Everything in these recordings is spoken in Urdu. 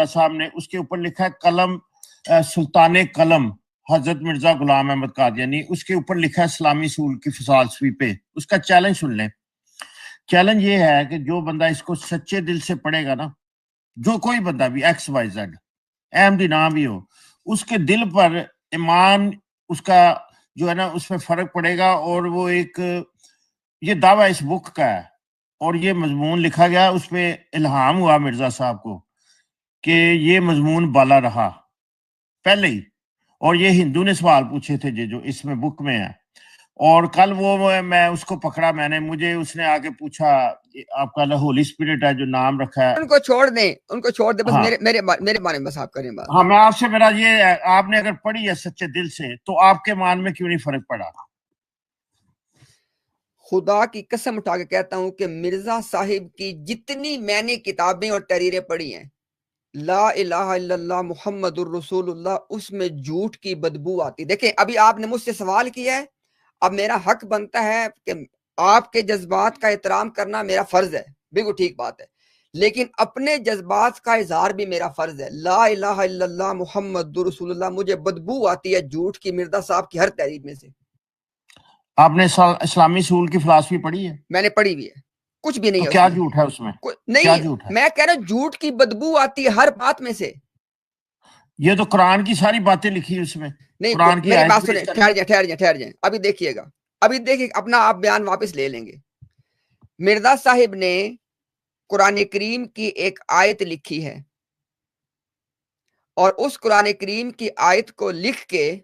صاحب نے اس کے اوپر لکھا ہے قلم سلطان قلم حضرت مرزا غلام احمد قادیانی، اس کے اوپر لکھا ہے اسلامی اصول کی فلسفی پہ. اس کا چیلنج سن لیں. چیلنج یہ ہے کہ جو بندہ اس کو سچے دل سے پڑھے گا نا، جو کوئی بندہ بھی ایکس وائی زیڈ احمدی نام بھی ہو، اس کے دل پر ایمان اس کا جو ہے نا اس میں فرق پڑے گا. اور وہ ایک یہ دعویٰ اس بک کا ہے اور یہ مضمون لکھا گیا، اس پہ الہام ہوا مرزا صاحب کو کہ یہ مضمون بالا رہا پہلے ہی. اور یہ ہندو نے سوال پوچھے تھے جو اس میں بک میں ہے. اور کل وہ میں اس کو پکڑا، مجھے اس نے آگے پوچھا آپ کا ہولی اسپرٹ ہے جو نام رکھا ہے. ان کو چھوڑ دیں بس. میرے بارے میں بس آپ کریں بات. ہاں میں آپ سے میرا یہ آپ نے اگر پڑھی ہے سچے دل سے تو آپ کے مان میں کیوں نہیں فرق پڑا؟ خدا کی قسم اٹھا کے کہتا ہوں کہ مرزا صاحب کی جتنی میں نے کتابیں اور تحریریں پڑھی ہیں، لا الہ الا اللہ محمد الرسول اللہ، اس میں جھوٹ کی بدبو آتی. دیکھیں ابھی آپ نے مجھ سے سوال کیا ہے، اب میرا حق بنتا ہے کہ آپ کے جذبات کا احترام کرنا میرا فرض ہے، بالکل ٹھیک بات ہے، لیکن اپنے جذبات کا اظہار بھی میرا فرض ہے. لا الہ الا اللہ محمد رسول اللہ، مجھے بدبو آتی ہے جھوٹ کی مرزا صاحب کی ہر تحریر میں سے. آپ نے اسلامی اصول کی فلسفی پڑھی ہے؟ میں نے پڑھی بھی ہے. کچھ بھی نہیں ہے. کیا جھوٹ ہے اس میں؟ نہیں، میں کہہ رہا ہوں جھوٹ کی بدبو آتی ہے ہر بات میں سے. یہ تو قرآن کی ساری باتیں لکھی اس میں. نہیں، قرآن کی میری بات سنیں، ٹھہر جائیں. ابھی دیکھیے گا، اپنا آپ بیان واپس لے لیں گے. مرزا صاحب نے قرآن کریم کی ایک آیت لکھی ہے، اور اس قرآن کریم کی آیت کو لکھ کے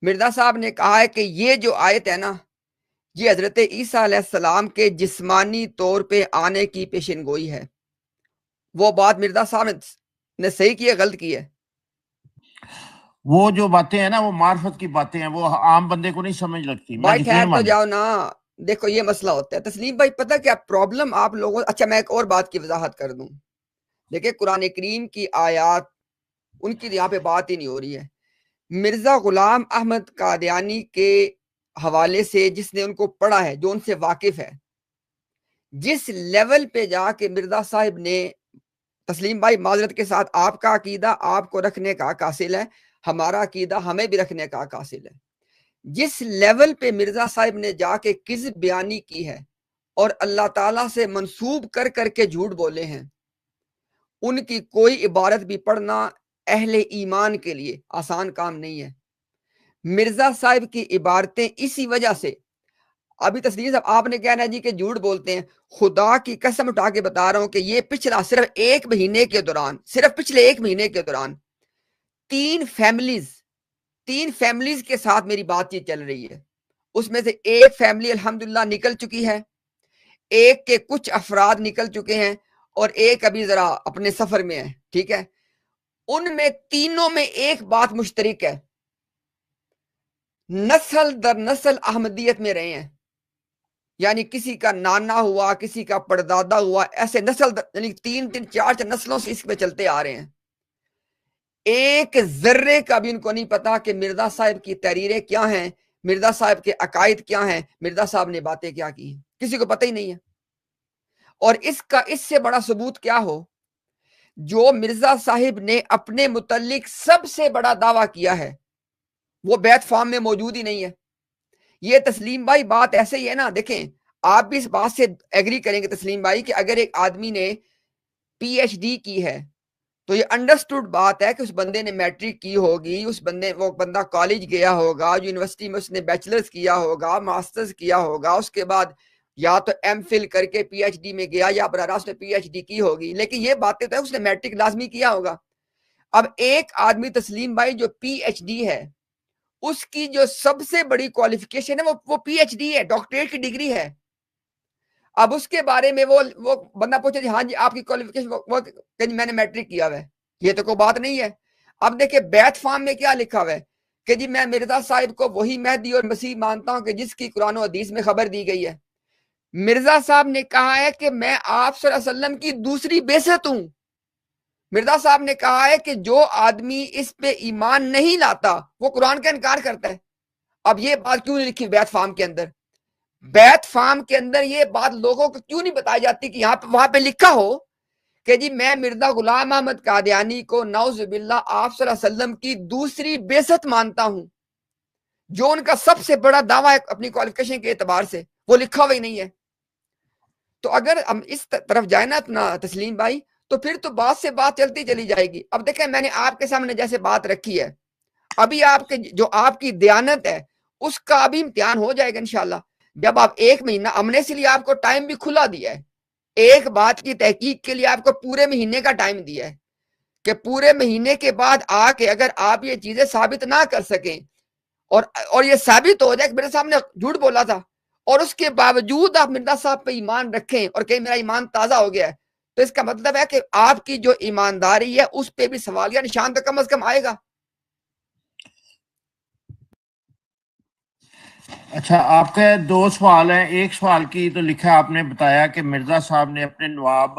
مرزا صاحب نے کہا ہے کہ یہ جو آیت ہے نا، یہ حضرت عیسیٰ علیہ السلام کے جسمانی طور پہ آنے کی پیشن گوئی ہے. وہ بات مرزا صاحب نے صحیح کی ہے، غلط کی ہے؟ وہ جو باتیں ہیں نا وہ معرفت کی باتیں ہیں، وہ عام بندے کو نہیں سمجھ لگتی. بھائی ٹھہر تو جاؤ نا. دیکھو یہ مسئلہ ہوتا ہے تسلیم بھائی، پتہ کیا پرابلم آپ لوگوں. اچھا میں ایک اور بات کی وضاحت کر دوں. دیکھیں قرآن کریم کی آیات ان کی یہاں پہ بات ہی نہیں ہو رہی ہے. مرزا غلام احمد قادیانی کے حوالے سے جس نے ان کو پڑھا ہے، جو ان سے واقف ہے، جس لیول پہ جا کے مرزا صاحب نے، تسلیم بھائی معذرت کے ساتھ، آپ کا عقیدہ آپ کو رکھنے کا حق حاصل ہے، ہمارا عقیدہ ہمیں بھی رکھنے کا حق حاصل ہے. جس لیول پہ مرزا صاحب نے جا کے کذب بیانی کی ہے اور اللہ تعالیٰ سے منسوب کر کر کے جھوٹ بولے ہیں، ان کی کوئی عبارت بھی پڑھنا اہل ایمان کے لیے آسان کام نہیں ہے. مرزا صاحب کی عبارتیں اسی وجہ سے، ابھی تسلیم صاحب آپ نے کہنا ہے جی کہ جھوٹ بولتے ہیں، خدا کی قسم اٹھا کے بتا رہا ہوں کہ یہ پچھلا صرف ایک مہینے کے دوران، صرف پچھلے ایک مہینے کے دوران تین فیملیز کے ساتھ میری بات چیت چل رہی ہے. اس میں سے ایک فیملی الحمدللہ نکل چکی ہے، ایک کے کچھ افراد نکل چکے ہیں، اور ایک ابھی ذرا اپنے سفر میں ہے. ٹھیک ہے، ان میں تینوں میں ایک بات مشترک ہے، نسل در نسل احمدیت میں رہے ہیں. یعنی کسی کا نانا ہوا، کسی کا پردادا ہوا، ایسے نسل یعنی تین چار نسلوں سے اس میں چلتے آ رہے ہیں. ایک ذرے کا بھی ان کو نہیں پتا کہ مرزا صاحب کی تحریریں کیا ہیں، مرزا صاحب کے عقائد کیا ہیں، مرزا صاحب نے باتیں کیا کی ہیں، کسی کو پتہ ہی نہیں ہے. اور اس سے بڑا ثبوت کیا ہو، جو مرزا صاحب نے اپنے متعلق سب سے بڑا دعویٰ کیا ہے وہ بیت فارم میں موجود ہی نہیں ہے. یہ تسلیم بھائی بات ایسے ہی ہے نا. دیکھیں آپ بھی اس بات سے ایگری کریں گے تسلیم بھائی کہ اگر ایک آدمی نے پی ایچ ڈی کی ہے تو یہ انڈرسٹوڈ بات ہے کہ اس بندے نے میٹرک کی ہوگی، وہ بندہ کالج گیا ہوگا، یونیورسٹی میں اس نے بیچلرز کیا ہوگا، ماسٹرز کیا ہوگا، اس کے بعد یا تو ایم فل کر کے پی ایچ ڈی میں گیا یا براہ راست پی ایچ ڈی کی ہوگی. لیکن یہ باتیں تو ہے اس نے میٹرک لازمی کیا ہوگا. اب ایک آدمی تسلیم بھائی جو پی ایچ ڈی ہے، اس کی جو سب سے بڑی کوالیفیکیشن ہے وہ پی ایچ ڈی ہے، ڈاکٹریٹ کی ڈگری ہے. اب اس کے بارے میں وہ بندہ پوچھے جی ہاں جی آپ کی کوالیفیکیشن، میں نے میٹرک کیا ہوا ہے، یہ تو کوئی بات نہیں ہے. اب دیکھیں بیت فارم میں کیا لکھا ہوا ہے کہ جی میں مرزا صاحب کو وہی مہدی اور مسیح مانتا ہوں کہ جس کی قرآن و حدیث میں خبر دی گئی ہے. مرزا صاحب نے کہا ہے کہ میں آپ صلی اللہ علیہ وسلم کی دوسری بعثت ہوں. مرزا صاحب نے کہا ہے کہ جو آدمی اس پہ ایمان نہیں لاتا وہ قرآن کا انکار کرتا ہے. اب یہ بات کیوں نہیں لکھی بیت فارم کے اندر؟ بیت فارم کے اندر یہ بات لوگوں کو کیوں نہیں بتائی جاتی کہ وہاں پہ لکھا ہو کہ جی میں مرزا غلام احمد قادیانی کو نعوذ باللہ آپ صلی اللہ علیہ وسلم کی دوسری بعثت مانتا ہوں، جو ان کا سب سے بڑا دعویٰ ہے اپنی کوالیفیکیشن کے اعتبار سے، وہ لکھا ہوا ہی نہیں ہے. تو اگر ہم اس طرف جائیں نا اپنا تسلیم بھائی، تو پھر تو بات سے بات چلتی چلی جائے گی. اب دیکھیں میں نے آپ کے سامنے جیسے بات رکھی ہے، ابھی آپ کے جو آپ کی دیانت ہے اس کا ابھی امتحان ہو جائے گا انشاءاللہ. جب آپ 1 مہینہ، ہم نے اس لیے آپ کو ٹائم بھی کھلا دیا ہے، ایک بات کی تحقیق کے لیے آپ کو پورے مہینے کا ٹائم دیا ہے کہ پورے مہینے کے بعد آ کے اگر آپ یہ چیزیں ثابت نہ کر سکیں اور یہ ثابت ہو جائے کہ میرے سامنے جھوٹ بولا تھا، اور اس کے باوجود آپ مرزا صاحب پہ ایمان رکھیں اور کہیں میرا ایمان تازہ ہو گیا ہے، تو اس کا مطلب ہے کہ آپ کی جو ایمانداری ہے اس پہ بھی سوالیہ نشان تو کم از کم آئے گا. اچھا، آپ کے 2 سوال ہیں. ایک سوال کی تو لکھا آپ نے بتایا کہ مرزا صاحب نے اپنے نواب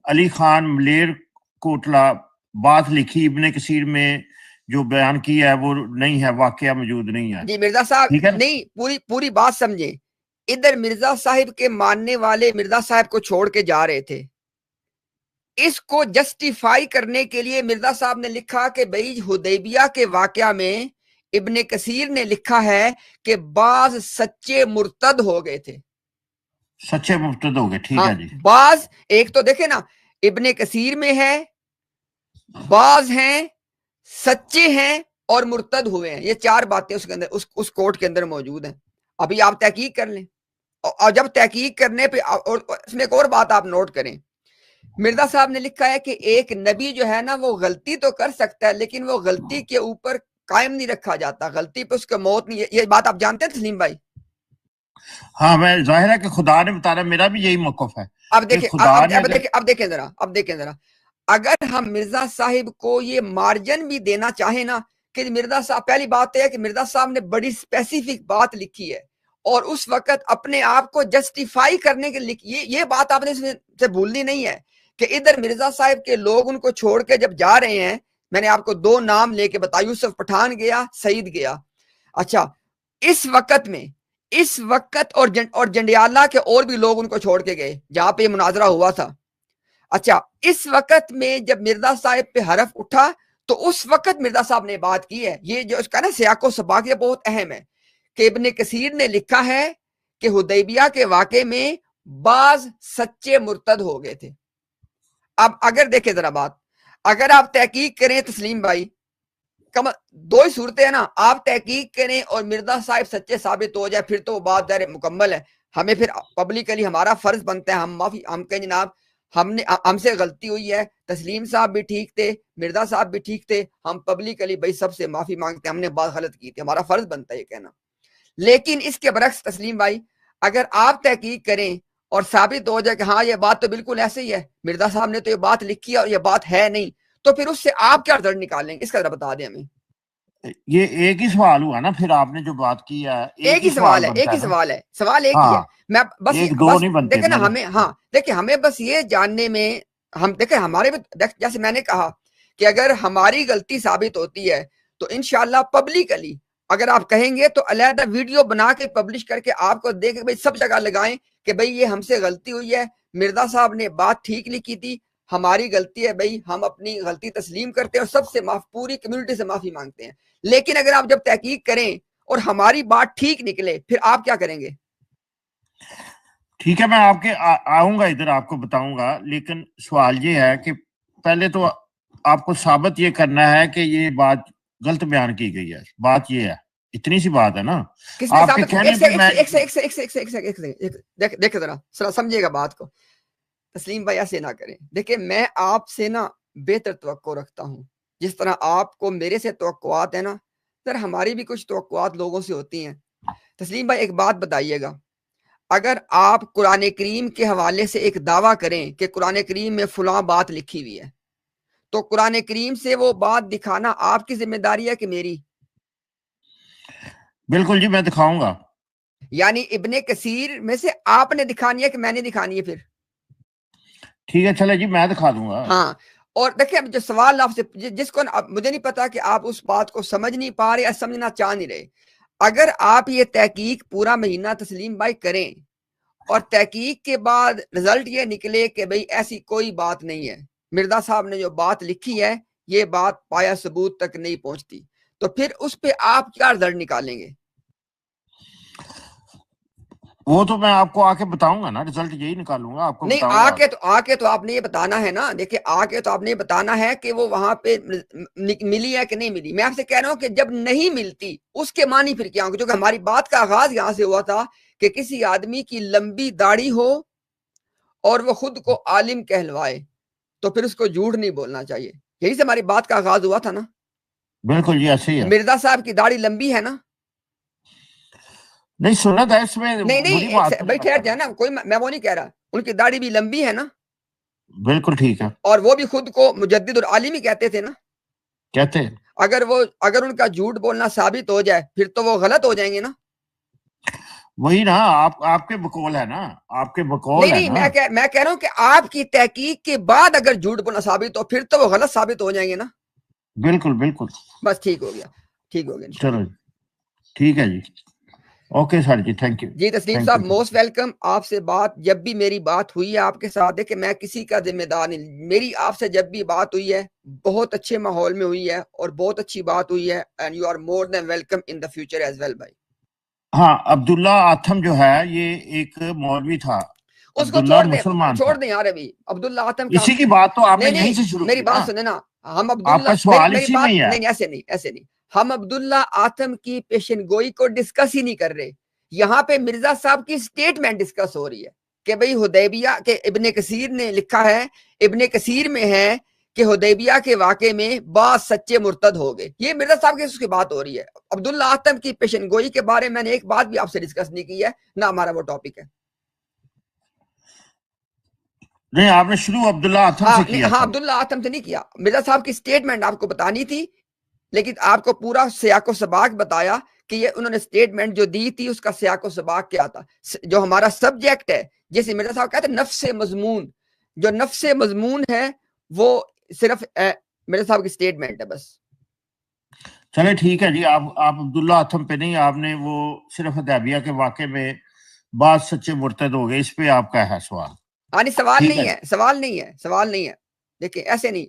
علی خان ملیر کوٹلا بات لکھی، ابن کثیر میں جو بیان کیا ہے وہ نہیں ہے، واقعہ موجود نہیں ہے. جی مرزا صاحب ٹھیک ہے، نہیں، پوری بات سمجھیں. ادھر مرزا صاحب کے ماننے والے مرزا صاحب کو چھوڑ کے جا رہے تھے، اس کو جسٹیفائی کرنے کے لیے مرزا صاحب نے لکھا کہ بھئی حدیبیہ کے واقعہ میں ابن کثیر نے لکھا ہے کہ بعض سچے مرتد ہو گئے تھے. سچے مرتد ہو گئے. ٹھیک ہاں ہے جی. بعض، ایک تو دیکھیں نا ابن کثیر میں ہے، بعض ہیں، سچے ہیں اور مرتد ہوئے ہیں. یہ 4 باتیں اس کے اندر اس کوٹ کے اندر موجود ہیں. ابھی آپ تحقیق کر لیں، اور جب تحقیق کرنے پہ اس میں ایک اور بات آپ نوٹ کریں، مرزا صاحب نے لکھا ہے کہ ایک نبی جو ہے نا وہ غلطی تو کر سکتا ہے لیکن وہ غلطی کے اوپر قائم نہیں رکھا جاتا، غلطی پہ اس کا موت نہیں. یہ بات آپ جانتے ہیں تسلیم بھائی؟ ہاں، میں ظاہر ہے کہ خدا نے بتایا، میرا بھی یہی موقف ہے. اب دیکھیں اب دیکھیں ذرا اگر ہم مرزا صاحب کو یہ مارجن بھی دینا چاہیں نا کہ مرزا صاحب، پہلی بات ہے کہ مرزا صاحب نے بڑی اسپیسیفک بات لکھی ہے اور اس وقت اپنے آپ کو جسٹیفائی کرنے کے لیے یہ بات آپ نے سے بھولنی نہیں ہے کہ ادھر مرزا صاحب کے لوگ ان کو چھوڑ کے جب جا رہے ہیں، میں نے آپ کو 2 نام لے کے بتایا، یوسف پٹھان گیا، سعید گیا. اچھا اس وقت اور جنڈیالہ کے اور بھی لوگ ان کو چھوڑ کے گئے جہاں پہ یہ مناظرہ ہوا تھا. اچھا اس وقت میں جب مرزا صاحب پہ حرف اٹھا تو اس وقت مرزا صاحب نے بات کی ہے. یہ جو اس کا نا سیاق و سباق یہ بہت اہم ہے کہ ابن کثیر نے لکھا ہے کہ حدیبیہ کے واقعے میں بعض سچے مرتد ہو گئے تھے. اب اگر دیکھیں ذرا بات، اگر آپ تحقیق کریں تسلیم بھائی، 2 ہی صورتیں ہیں نا، آپ تحقیق کریں اور مرزا صاحب سچے ثابت ہو جائے پھر تو وہ بات ظاہر مکمل ہے. ہمیں پھر پبلکلی ہمارا فرض بنتا ہے، ہم کہیں جناب ہم سے غلطی ہوئی ہے، تسلیم صاحب بھی ٹھیک تھے، مرزا صاحب بھی ٹھیک تھے، ہم پبلکلی بھائی سب سے معافی مانگتے ہیں، ہم نے بات غلط کی تھی، ہمارا فرض بنتا ہے یہ کہنا. لیکن اس کے برعکس تسلیم بھائی، اگر آپ تحقیق کریں اور ثابت ہو جائے کہ ہاں یہ بات تو بالکل ایسے ہی ہے، مرزا صاحب نے تو یہ بات لکھی اور یہ بات ہے نہیں، تو پھر اس سے آپ کیا رزلٹ نکالیں گے؟ اس کا ذرا بتا دیں ہمیں. یہ ایک ہی سوال ہوا نا، پھر آپ نے جو بات کی ہے ایک ہی سوال ہے، بنتا سوال ایک ہی ہے. میں بس نہیں بنتے. دیکھیں نا ہمیں بس یہ جاننے میں، ہم دیکھیں ہمارے جیسے میں نے کہا کہ اگر ہماری غلطی ثابت ہوتی ہے تو انشاءاللہ پبلکلی اگر آپ کہیں گے تو علیحدہ ویڈیو بنا کے پبلش کر کے آپ کو دے کے بھائی سب جگہ لگائیں کہ بھائی یہ ہم سے غلطی ہوئی ہے، مرزا صاحب نے بات ٹھیک لکھی تھی، ہماری غلطی ہے، بھائی ہم اپنی غلطی تسلیم کرتے ہیں اور سب سے پوری کمیونٹی سے معافی مانگتے ہیں. لیکن اگر آپ جب تحقیق کریں اور ہماری بات ٹھیک نکلے پھر آپ کیا کریں گے؟ ٹھیک ہے، میں آپ کے آؤں گا ادھر، آپ کو بتاؤں گا. لیکن سوال یہ ہے کہ پہلے تو آپ کو ثابت یہ کرنا ہے کہ یہ بات غلط بیان کی گئی ہے. بات یہ ہے، اتنی سی بات ہے نا. کس نے آپ کے کہنے پہ میں دیکھیں ذرا سمجھے گا بات کو. تسلیم بھائی ایسے نہ کریں. دیکھیں میں آپ سے نا بہتر توقع رکھتا ہوں، جس طرح آپ کو میرے سے توقعات ہیں نا، سر ہماری بھی کچھ توقعات لوگوں سے ہوتی ہیں. تسلیم بھائی ایک بات بتائیے گا، اگر آپ قرآن کریم کے حوالے سے ایک دعویٰ کریں کہ قرآن کریم میں فلاں بات لکھی ہوئی ہے تو قرآن کریم سے وہ بات دکھانا آپ کی ذمہ داری ہے کہ میری؟ بالکل جی، میں دکھاؤں گا. یعنی ابن کثیر میں سے آپ نے دکھانی ہے کہ میں نے دکھانی ہے؟ پھر ٹھیک ہے، چلے جی، میں دکھا دوں گا. ہاں. اور دیکھیں جو سوال آپ سے، جس کو مجھے نہیں پتا کہ آپ اس بات کو سمجھ نہیں پا رہے یا سمجھنا چاہ نہیں رہے، اگر آپ یہ تحقیق پورا مہینہ تسلیم بھائی کریں اور تحقیق کے بعد رزلٹ یہ نکلے کہ بھئی ایسی کوئی بات نہیں ہے، مرزا صاحب نے جو بات لکھی ہے یہ بات پایا ثبوت تک نہیں پہنچتی، تو پھر اس پہ آپ کیا رزلٹ نکالیں گے؟ وہ تو میں آپ کو آ کے بتاؤں گا نا، رزلٹ یہی نکالوں گا، آپ کو نہیں بتاؤں گا۔ آ کے تو آپ نے یہ بتانا ہے نا، دیکھیں آ کے تو آپ نے یہ بتانا ہے کہ وہ وہاں پہ ملی ہے کہ نہیں ملی۔ میں آپ سے کہہ رہا ہوں کہ جب نہیں ملتی اس کے معنی پھر کیا ہوں گے؟ جو کہ ہماری بات کا آغاز یہاں سے ہوا تھا کہ کسی آدمی کی لمبی داڑھی ہو اور وہ خود کو عالم کہلوائے تو پھر اس کو جھوٹ نہیں بولنا چاہیے، یہی سے ہماری بات کا آغاز ہوا تھا نا۔ بالکل جی ایسے ہی ہے۔ مرزا صاحب کی داڑھی لمبی ہے نا؟ نہیں سنت ہے اس میں، نہیں بری بات بھائی ٹھہر جائے نا، کوئی میں وہ نہیں کہہ رہا، ان کی داڑھی بھی لمبی ہے نا، بالکل ٹھیک ہے، اور وہ بھی خود کو مجدد اور عالم ہی کہتے تھے نا۔ کہتے ہیں اگر ان کا جھوٹ بولنا ثابت ہو جائے پھر تو وہ غلط ہو جائیں گے نا۔ وہی نا، آپ کے بقول ہے نا، آپ کے بقول ہے نہیں نا۔ میں کہہ رہا ہوں کہ آپ کی تحقیق کے بعد اگر جھوٹ بولنا ثابت ہو پھر تو وہ غلط ثابت ہو جائیں گے نا۔ بالکل بالکل، بس ٹھیک ہو گیا انشاءاللہ۔ چلو ٹھیک ہے جی، اوکے سر جی، تھینک یو جی تسلیم صاحب موسٹ ویلکم۔ آپ سے بات جب بھی میری بات ہوئی ہے آپ کے ساتھ ہے کہ میں کسی کا ذمہ دار نہیں، میری آپ سے جب بھی بات ہوئی ہے بہت اچھے ماحول میں ہوئی ہے اور بہت اچھی بات ہوئی ہے، and you are more than welcome in the future as well بھائی۔ ہاں، عبداللہ آتم جو ہے یہ ایک مولوی تھا، اس کو عبداللہ مسلمان چھوڑ تھا۔ دیں یار، ابھی عبداللہ آتم کا اسی کی بات تو آپ نے نہیں یہیں سے شروع میری کی بات نا، سنیں نا، ہم آپ عبداللہ کا سوال میری اسی بات میں ہی ہے۔ نہیں ایسے نہیں، ہم عبداللہ آتم کی پیشن گوئی کو ڈسکس ہی نہیں کر رہے، یہاں پہ مرزا صاحب کی سٹیٹمنٹ ڈسکس ہو رہی ہے کہ بھئی حدیبیہ کے ابن کثیر نے لکھا ہے، ابن کثیر میں ہے کہ حدیبیہ کے واقعے میں بعض سچے مرتد ہو گئے، یہ مرزا صاحب کی اس کی بات ہو رہی ہے۔ عبداللہ آتم کی پیشن گوئی کے بارے میں نے ایک بات بھی آپ سے ڈسکس نہیں کی ہے، نہ ہمارا وہ ٹاپک ہے۔ نہیں، آپ نے شروع عبداللہ آتم سے کیا ہاں تھا۔ عبداللہ آتم سے نہیں کیا، مرزا صاحب کی سٹیٹمنٹ آپ کو بتانی تھی، لیکن آپ کو پورا سیاق و سباق بتایا کہ یہ انہوں نے سٹیٹمنٹ جو دی تھی اس کا سیاق و سباق کیا تھا۔ جو ہمارا سبجیکٹ ہے، جیسے مرزا صاحب کہتے ہیں نفس مضمون، جو نفس مضمون ہے وہ صرف مرزا صاحب کی سٹیٹمنٹ ہے بس۔ چلے ٹھیک ہے جی، آپ عبداللہ آتم پہ نہیں، آپ نے وہ صرف حدیبیہ کے واقعے میں بعض سچے مرتد ہو گئے، اس پہ آپ کا ہے سوال؟ یعنی سوال نہیں ہے، دیکھیں ایسے نہیں،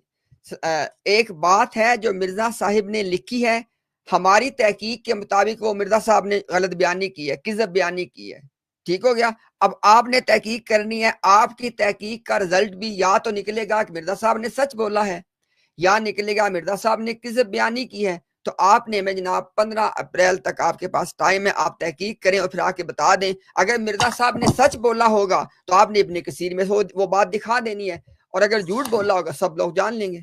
ایک بات ہے جو مرزا صاحب نے لکھی ہے، ہماری تحقیق کے مطابق وہ مرزا صاحب نے غلط بیانی کی ہے، کذب بیانی کی ہے، ٹھیک ہو گیا۔ اب آپ نے تحقیق کرنی ہے، آپ کی تحقیق کا رزلٹ بھی یا تو نکلے گا کہ مرزا صاحب نے سچ بولا ہے یا نکلے گا مرزا صاحب نے کذب بیانی کی ہے، تو آپ نے میں جناب 15 اپریل تک آپ کے پاس ٹائم ہے، آپ تحقیق کریں اور پھر آ کے بتا دیں۔ اگر مرزا صاحب نے سچ بولا ہوگا تو آپ نے ابن کثیر میں وہ بات دکھا دینی ہے، اور اگر جھوٹ بولا ہوگا سب لوگ جان لیں گے۔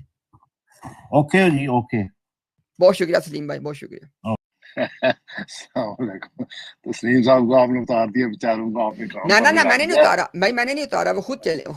اوکے جی، اوکے، بہت شکریہ سلیم بھائی، بہت شکریہ۔ السلام علیکم۔ تسلیم صاحب کو آپ نے اتار دیا، بیچاروں کو آپ نے نہ میں نے نہیں اتارا بھائی، میں نے نہیں اتارا، وہ خود چلے